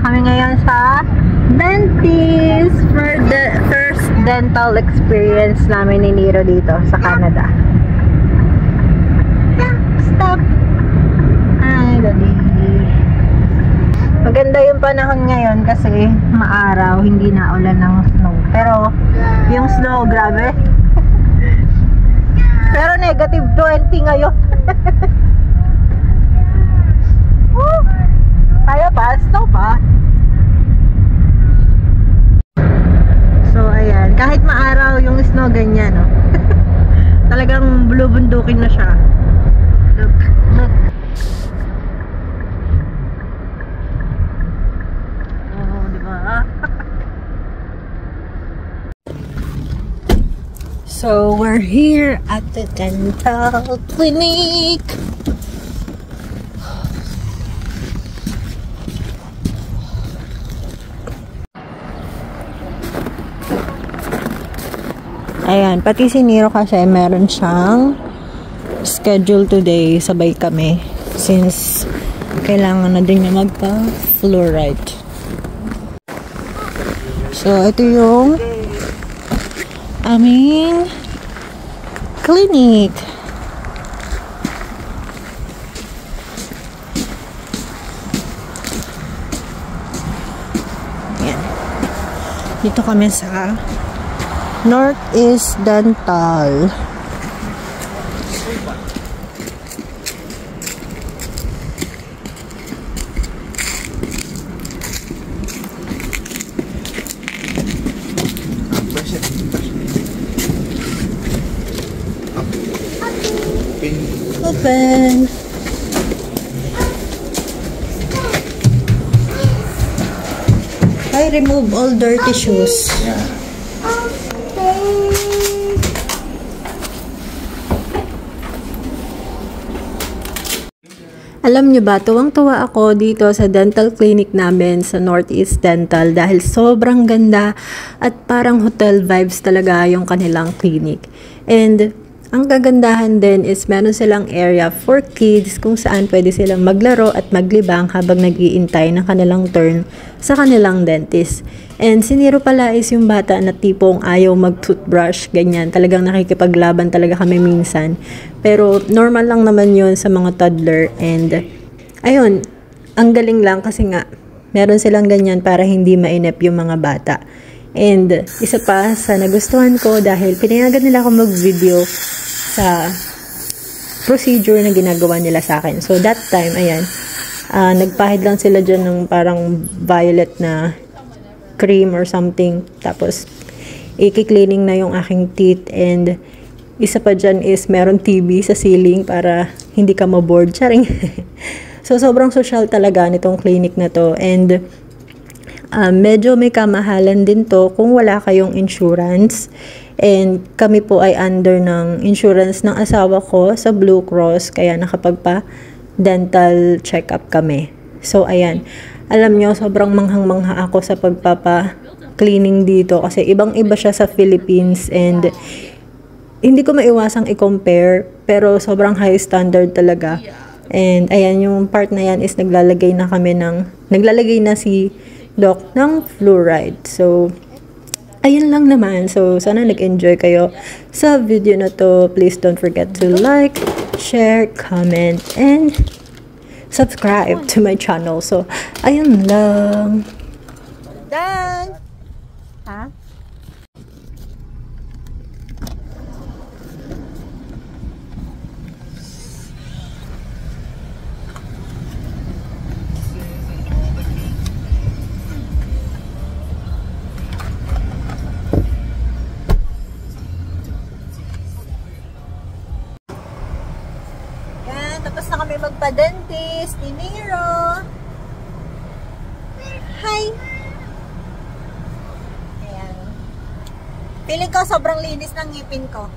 Kami ngayon sa dentist for the first dental experience namin ni Nero dito sa Canada. Stop! Ay, daddy. Maganda yung panahon ngayon kasi maaraw, hindi na ulan ng snow. Pero yung snow, grabe. Pero negative 20 ngayon. Kaya pa, snow pa. So ayan, kahit maaraw yung snow ganyan, no? Talagang bulubundukin na siya. Look, look. Oh, diba? So we're here at the dental clinic. Ayan, pati si Nero kasi meron siyang schedule today, sabay kami. Since kailangan na din niya magpa-fluoride. So, ito yung aming clinic. Ayan. Dito kami sa Northeast Dental. Open. I remove all dirty shoes. Yeah. Alam nyo ba, tuwang-tuwa ako dito sa dental clinic namin sa Northeast Dental dahil sobrang ganda at parang hotel vibes talaga yung kanilang clinic. And ang kagandahan din is meron silang area for kids kung saan pwede silang maglaro at maglibang habang nag-iintay ng kanilang turn sa kanilang dentist. And si Nero pala is yung bata na tipong ayaw mag-toothbrush, ganyan. Talagang nakikipaglaban talaga kami minsan. Pero normal lang naman yun sa mga toddler. And ayun, ang galing lang kasi nga meron silang ganyan para hindi mainip yung mga bata. And isa pa sa nagustuhan ko dahil pinayagan nila ako mag-video sa procedure na ginagawa nila sa akin. So that time, ayan, nagpahid lang sila dyan ng parang violet na cream or something. Tapos i-cleaning na yung aking teeth. And isa pa dyan is meron TV sa ceiling para hindi ka ma-bored. Charing. So sobrang social talaga nitong clinic na to. And medyo may kamahalan din to kung wala kayong insurance. And kami po ay under ng insurance ng asawa ko sa Blue Cross. Kaya nakapagpa-dental check-up kami. So ayan, alam nyo, sobrang manghang-mangha ako sa pagpapa-cleaning dito. Kasi ibang-iba siya sa Philippines. And hindi ko maiwasang i-compare. Pero sobrang high standard talaga. And ayan, yung part na yan is naglalagay na si Doc ng fluoride. So ayun lang naman. So sana nag-enjoy kayo sa video na to. Please don't forget to like, share, comment, and subscribe to my channel. So ayun lang. Done! Ha? Tapos na kami magpa-dentist ni Nero. Hi! Ayan. Feeling ko sobrang linis ng ngipin ko.